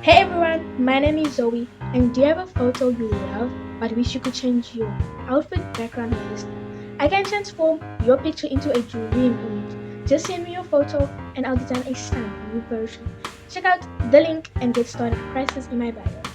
Hey everyone, my name is Zoe, and do you have a photo you love but wish you could change your outfit, background, or hairstyle? I can transform your picture into a dream image. Just send me your photo and I'll design a stunning new version. Check out the link and get started. Prices in my bio.